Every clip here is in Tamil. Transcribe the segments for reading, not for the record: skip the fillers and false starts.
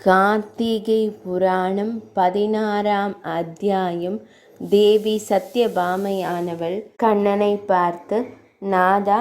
கார்த்திகை புராணம் 16ஆம் அத்தியாயம். தேவி சத்யபாமையானவள் கண்ணனை பார்த்து, நாதா,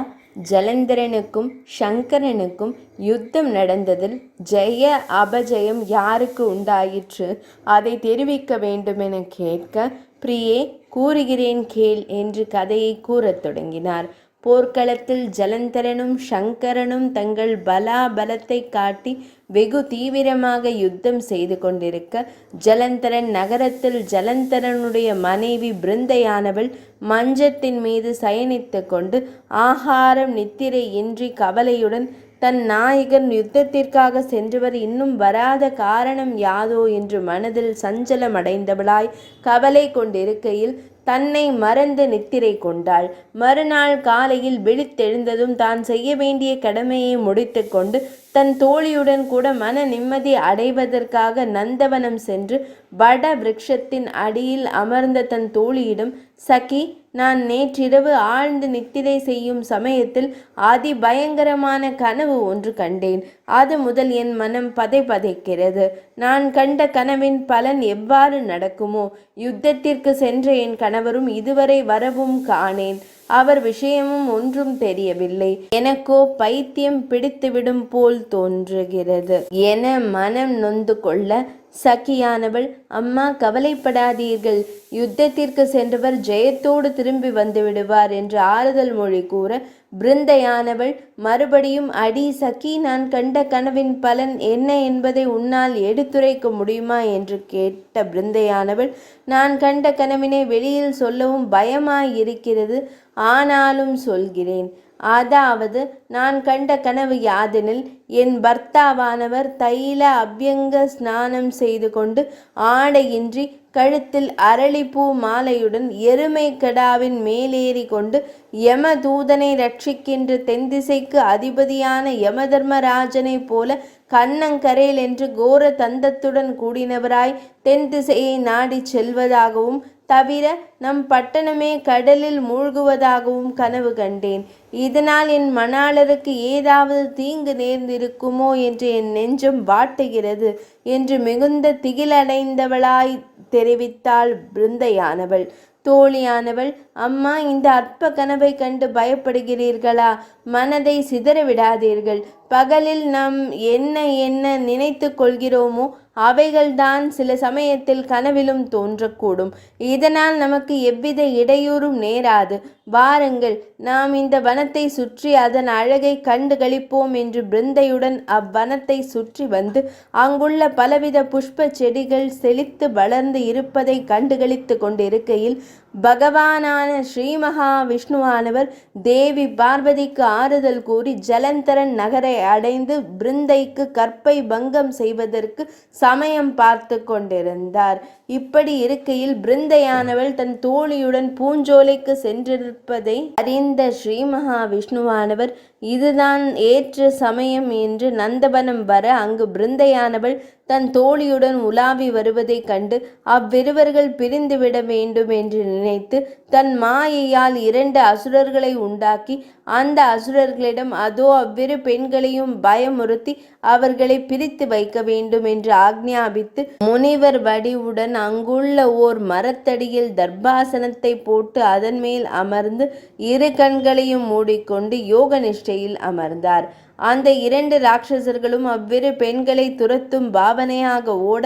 ஜலந்தரனுக்கும் சங்கரனுக்கும் யுத்தம் நடந்ததில் ஜெய அபஜயம் யாருக்கு உண்டாயிற்று, அதை தெரிவிக்க வேண்டுமென கேட்க, பிரியே, கூறுகிறேன் கேள் என்று கதையை கூறத் தொடங்கினார். போர்க்களத்தில் ஜலந்தரனும் சங்கரனும் தங்கள் பலாபலத்தை காட்டி வெகு தீவிரமாக யுத்தம் செய்து கொண்டிருக்க, ஜலந்தரன் நகரத்தில் ஜலந்தரனுடைய மனைவி பிருந்தையானவள் மஞ்சத்தின் மீது சயனித்து கொண்டு ஆகாரம் நித்திரை இன்றி கவலையுடன் தன் நாயகன் யுத்தத்திற்காக சென்றவர் இன்னும் வராத காரணம் யாதோ என்று மனதில் சஞ்சலமடைந்தவளாய் கவலை கொண்டிருக்கையில் தன்னை மறந்து நித்திரை கொண்டாள். மறுநாள் காலையில் விழித்தெழுந்ததும் தான் செய்ய வேண்டிய கடமையை முடித்து கொண்டு தன் தோழியுடன் கூட மன நிம்மதி அடைவதற்காக நந்தவனம் சென்று வட விருட்சத்தின் அடியில் அமர்ந்த தன் தோழியிடம், சகி, நான் நேற்றிரவு ஆழ்ந்து நித்திரை செய்யும் சமயத்தில் அதிபயங்கரமான கனவு ஒன்று கண்டேன். அது முதல் என் மனம் பதைக்கிறது. நான் கண்ட கனவின் பலன் எவ்வாறு நடக்குமோ? யுத்தத்திற்கு சென்ற என் கணவரும் இதுவரை வரவும் காணேன். அவர் விஷயமும் ஒன்றும் தெரியவில்லை. எனக்கோ பைத்தியம் பிடித்துவிடும் போல் தோன்றுகிறது என மனம் நொந்து கொள்ள, சகியானவள், அம்மா, கவலைப்படாதீர்கள், யுத்தத்திற்கு சென்றவர் ஜெயத்தோடு திரும்பி வந்து விடுவார் என்று ஆறுதல் மொழி கூற, பிருந்தையானவள் மறுபடியும், அடி சகி, நான் கண்ட கனவின் பலன் என்ன என்பதை உன்னால் எடுத்துரைக்க முடியுமா என்று கேட்ட பிருந்தையானவள், நான் கண்ட கனவினை வெளியில் சொல்லவும் பயமாயிருக்கிறது, ஆனாலும் சொல்கிறேன். அதாவது, நான் கண்ட கனவு யாதெனில், என் பர்த்தாவானவர் தைல அபியங்க ஸ்நானம் செய்து கொண்டு ஆடையின்றி கழுத்தில் அரளிப்பூ மாலையுடன் எருமை கடாவின் மேலேறி கொண்டு யமதூதனை ரட்சிக்கின்ற தென்திசைக்கு அதிபதியான யமதர்மராஜனை போல கண்ணங்கரேல் என்று கோர தந்தத்துடன் கூடினவராய் தென் திசையை நாடி செல்வதாகவும், தவிர நம் பட்டணமே கடலில் மூழ்குவதாகவும் கனவு கண்டேன். இதனால் என் மணாளருக்கு ஏதாவது தீங்கு நேர்ந்திருக்குமோ என்று என் நெஞ்சம் வாட்டுகிறது என்று மிகுந்த திகிலடைந்தவளாய் தெரிவித்தாள் பிருந்தையானவள். தோழியானவள், அம்மா, இந்த அற்ப கனவை கண்டு பயப்படுகிறீர்களா? மனதை சிதறவிடாதீர்கள். பகலில் நாம் என்ன என்ன நினைத்து கொள்கிறோமோ அவைகள்தான் சில சமயத்தில் கனவிலும் தோன்றக்கூடும். இதனால் நமக்கு எவ்வித இடையூறும் நேராது. வாருங்கள், நாம் இந்த வனத்தை சுற்றி அதன் அழகை கண்டு களிப்போம் என்று பிருந்தையுடன் அவ்வனத்தை சுற்றி வந்து அங்குள்ள பலவித புஷ்ப செடிகள் செழித்து வளர்ந்து இருப்பதை கண்டுகளித்து கொண்டிருக்கையில், பகவானான ஸ்ரீ மகா விஷ்ணுவானவர் தேவி பார்வதிக்கு ஆறுதல் கூறி ஜலந்தரன் நகரை அடைந்து பிருந்தைக்கு கற்பை பங்கம் செய்வதற்கு சமயம் பார்த்து கொண்டிருந்தார். இப்படி இருக்கையில் பிருந்தையானவள் தன் தோழியுடன் பூஞ்சோலைக்கு சென்றிருப்பதை அறிந்த ஸ்ரீ மகா விஷ்ணுவானவர் இதுதான் ஏற்ற சமயம் என்று நந்தவனம் வர, அங்கு பிருந்தையானவள் தன் தோழியுடன் உலாவி வருவதை கண்டு அவ்விருவர்கள் பிரிந்துவிட வேண்டும் என்று நினைத்து தன் மாயையால் 2 அசுரர்களை உண்டாக்கி அந்த அசுரர்களிடம் அதோ அவ்விரு பெண்களையும் பயமுறுத்தி அவர்களை பிரித்து வைக்க வேண்டும் என்று ஆக்ஞாபித்து முனிவர் வடிவுடன் அங்குள்ள ஓர் மரத்தடியில் தர்பாசனத்தை போட்டு அதன் மேல் அமர்ந்து 2 கண்களையும் மூடிக்கொண்டு யோக நிஷ்டையில் அமர்ந்தார். அந்த 2 ராட்சசர்களும் அவ்விரு பெண்களை துரத்தும் பாவனையாக ஓட,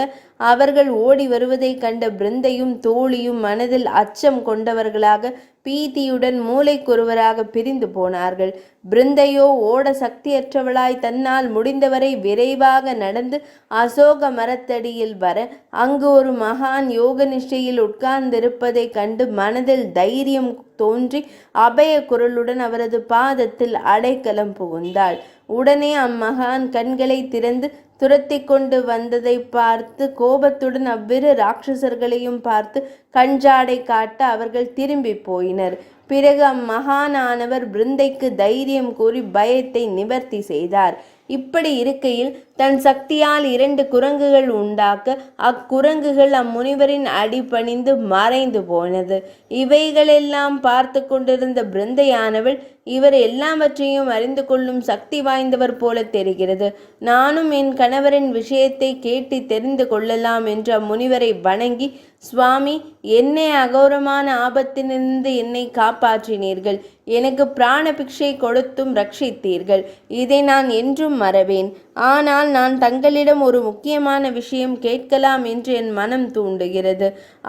அவர்கள் ஓடி வருவதை கண்ட பிருந்தையும் தோழியும் மனதில் அச்சம் கொண்டவர்களாக பீதியுடன் மூளைக்கொருவராக பிரிந்து போனார்கள். பிருந்தையோ ஓட சக்தியற்றவளாய் தன்னால் முடிந்தவரை விரைவாக நடந்து அசோக மரத்தடியில் வர, அங்கு ஒரு மகான் யோக நிஷ்டையில் உட்கார்ந்திருப்பதை கண்டு மனதில் தைரியம் தோன்றி அபய குரலுடன் அவரது பாதத்தில் அடைக்கலம் புகுந்தாள். உடனே அம்மகான் கண்களை திறந்து துரத்தி கொண்டு வந்ததை பார்த்து கோபத்துடன் அவ்விரு ராட்சசர்களையும் பார்த்து கஞ்சாடை காட்ட அவர்கள் திரும்பி போயினர். பிறகு அம்மகானானவர் பிருந்தைக்கு தைரியம் கூறி பயத்தை நிவர்த்தி செய்தார். இப்படி இருக்கையில் தன் சக்தியால் 2 குரங்குகள் உண்டாக்க அக்குரங்குகள் அம்முனிவரின் அடிபணிந்து மறைந்து போனது. இவைகளெல்லாம் பார்த்து கொண்டிருந்த பிருந்தையானவள், இவர் எல்லாவற்றையும் அறிந்து கொள்ளும் சக்தி வாய்ந்தவர் போல தெரிகிறது. நானும் என் கணவரின் விஷயத்தை கேட்டு தெரிந்து கொள்ளலாம் என்று அம்முனிவரை வணங்கி, சுவாமி, என்னை அகோரமான ஆபத்திலிருந்து என்னை காப்பாற்றினீர்கள். எனக்கு பிராண பிக்ஷை கொடுத்தும் ரட்சித்தீர்கள். இதை நான் என்றும் மறவேன். ஆனால் நான் தங்களிடம் ஒரு முக்கியமான விஷயம் கேட்கலாம் என்று என் மனம் தூண்டுகிறது.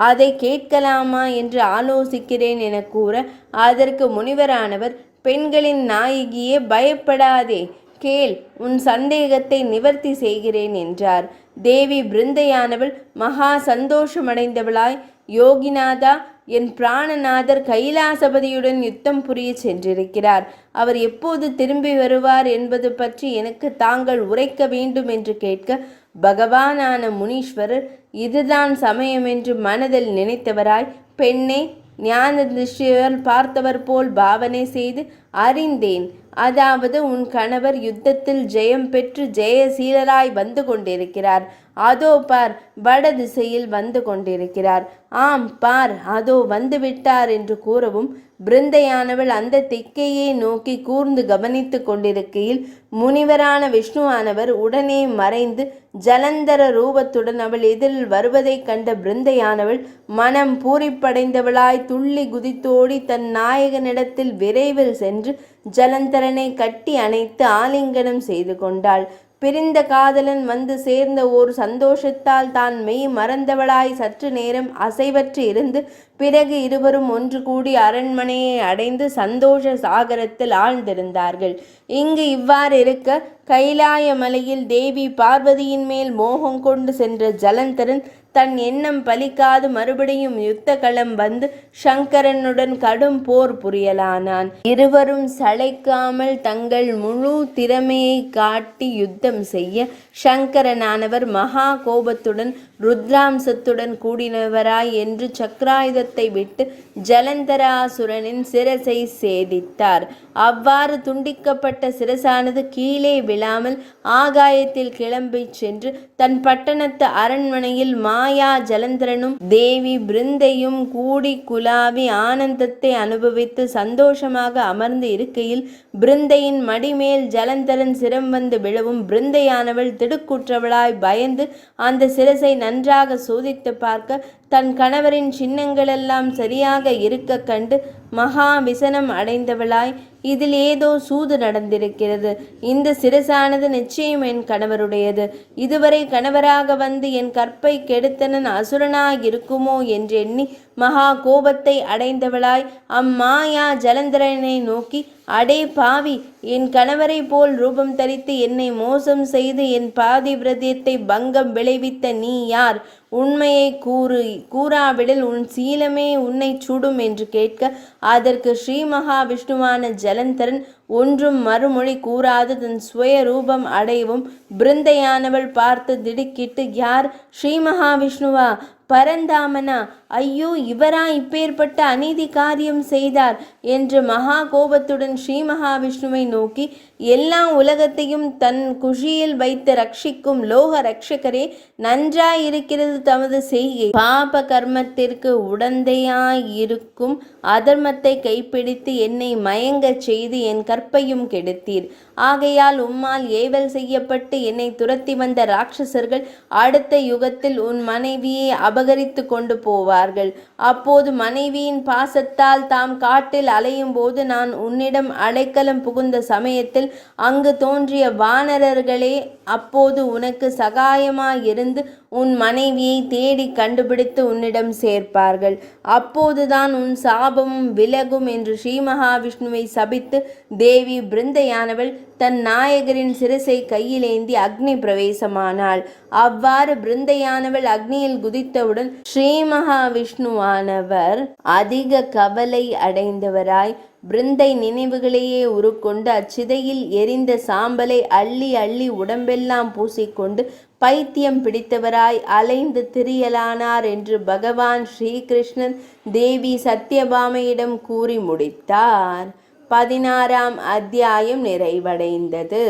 அதை கேட்கலாமா என்று ஆலோசிக்கிறேன் என கூற, அதற்கு முனிவரானவர், பெண்களின் நாயகியே, பயப்படாதே, கேள், உன் சந்தேகத்தை நிவர்த்தி செய்கிறேன் என்றார். தேவி பிருந்தையானவள் மகா சந்தோஷமடைந்தவளாய், யோகிநாதா, என் பிராணநாதர் கைலாசபதியுடன் யுத்தம் புரிய சென்றிருக்கிறார். அவர் எப்போது திரும்பி வருவார் என்பது பற்றி எனக்கு தாங்கள் உரைக்க வேண்டும் என்று கேட்க, பகவானான முனீஸ்வரர் இதுதான் சமயம் என்று மனதில் நினைத்தவராய், பெண்ணே, ஞான திருஷ்டியால் பார்த்தவர் போல் பாவனை செய்து, அறிந்தேன். அதாவது உன் கணவர் யுத்தத்தில் ஜெயம் பெற்று ஜெயசீலராய் வந்து கொண்டிருக்கிறார். அதோ பார், வட திசையில் வந்து கொண்டிருக்கிறார். ஆம், பார், அதோ வந்து விட்டார் என்று கூறவும், பிருந்தையானவள் அந்த திக்கையே நோக்கி கூர்ந்து கவனித்து கொண்டிருக்கையில் முனிவரான விஷ்ணுவானவர் உடனே மறைந்து ஜலந்தர ரூபத்துடன் அவள் எதிரில் வருவதைக் கண்ட பிருந்தையானவள் மனம் பூரிப்படைந்தவளாய் துள்ளி குதித்தோடி தன் நாயகனிடத்தில் விரைவில் சென்று ஜலந்தரனை கட்டி அணைத்து ஆலிங்கனம் செய்து கொண்டாள். பிரிந்த காதலன் வந்து சேர்ந்த ஓர் சந்தோஷத்தால் தான் மெய் மறந்தவளாய் சற்று நேரம் அசைவற்று இருந்து, பிறகு இருவரும் ஒன்று கூடி அரண்மனையை அடைந்து சந்தோஷ சாகரத்தில் ஆழ்ந்திருந்தார்கள். இங்கு இவ்வாறு இருக்க, கைலாய மலையில் தேவி பார்வதியின் மேல் மோகம் கொண்டு சென்ற ஜலந்தரன் தன் எண்ணம் பலிக்காது மறுபடியும் யுத்த களம் வந்து சங்கரனுடன் கடும் போர் புரியலானான். இருவரும் சளைக்காமல் தங்கள் முழு திறமையை காட்டி யுத்தம் செய்ய, சங்கரனானவர் மகா கோபத்துடன் ருத்ராம்சத்துடன் கூடினவராய் என்று சக்கராயுதத்தை விட்டு ஜலந்தராசுரனின் சிரசை சேதித்தார். அவ்வாறு துண்டிக்கப்பட்ட சிரசானது கீழே விழாமல் ஆகாயத்தில் கிளம்பி சென்று தன் பட்டணத்து அரண்மனையில் மாயா ஜலந்தரனும் தேவி பிருந்தையும் கூடி குலாவி ஆனந்தத்தை அனுபவித்து சந்தோஷமாக அமர்ந்து இருக்கையில், பிருந்தையின் மடிமேல் ஜலந்தரன் சிரம் வந்து விழவும், பிருந்தையானவள் திடுக்குற்றவளாய் பயந்து அந்த சிரசை நன்றாக சோதித்து பார்க்க, தன் கணவரின் சின்னங்களெல்லாம் சரியாக இருக்க கண்டு மகா விசனம் அடைந்தவளாய், இதில் ஏதோ சூது நடந்திருக்கிறது. இந்த சிரசானது நிச்சயம் என் கணவருடையது. இதுவரை கணவராக வந்து என் கற்பை கெடுத்தனன் அசுரனாயிருக்குமோ என்று எண்ணி மகா கோபத்தை அடைந்தவளாய் அம்மாயா ஜலந்தரனை நோக்கி, அடே பாவி, என் கணவரை போல் ரூபம் தரித்து என்னை மோசம் செய்து என் பாதிவிரதியத்தை பங்கம் விளைவித்த நீ யார்? உண்மையை கூறாவிடில் உன் சீலமே உன்னை சுடும் என்று கேட்க, அதற்கு ஸ்ரீ மகாவிஷ்ணுவான ஜலந்தரன் ஒன்றும் மறுமொழி கூறாது தன் சுய ரூபம் அடையவும், பிருந்தையானவள் பார்த்து திடுக்கிட்டு, யார்? ஸ்ரீ மகாவிஷ்ணுவா? பரந்தாமனா? ஐயோ, இவரா இப்பேற்பட்ட அநீதி காரியம் செய்தார் என்று மகா கோபத்துடன் ஸ்ரீ மகாவிஷ்ணுவை நோக்கி, எல்லா உலகத்தையும் தன் குஷியில் வைத்து ரட்சிக்கும் லோக ரட்சகரே, நன்றாயிருக்கிறது தமது செய்கை. பாப கர்மத்திற்கு உடந்தையாயிருக்கும் அதர்மத்தை கைப்பிடித்து என்னை மயங்கச் செய்து என் கற்பையும் கெடுத்தீர். ஆகையால் உம்மால் ஏவல் செய்யப்பட்டு என்னை துரத்தி வந்த ராட்சசர்கள் அடுத்த யுகத்தில் உன் மனைவியை அபகரித்து கொண்டு போவார்கள். அப்போது மனைவியின் பாசத்தால் தாம் காட்டில் அலையும் போது நான் உன்னிடம் அடைக்கலம் புகுந்த சமயத்தில் அங்கு தோன்றிய வானரர்களே அப்போது உனக்கு சகாயமாயிருந்து உன் மனைவியை தேடி கண்டுபிடித்து உன்னிடம் சேர்ப்பார்கள். அப்போதுதான் உன் சாபமும் விலகும் என்று ஸ்ரீ மகாவிஷ்ணுவை சபித்து தேவி பிருந்தையானவள் தன் நாயகரின் சிரசை கையிலேந்தி அக்னி பிரவேசமானாள். அவ்வாறு பிருந்தையானவள் அக்னியில் குதித்தவுடன் ஸ்ரீ மகாவிஷ்ணுவானவர் அதிக கவலை அடைந்தவராய் பிருந்தை நினைவுகளையே உருக்கொண்டு அச்சிதையில் எரிந்த சாம்பலை அள்ளி அள்ளி உடம்பெல்லாம் பூசிக்கொண்டு பைத்தியம் பிடித்தவராய் அலைந்து திரியலானார் என்று பகவான் ஸ்ரீகிருஷ்ணன் தேவி சத்யபாமையிடம் கூறி முடித்தார். 16ஆம் அத்தியாயம் நிறைவடைந்தது.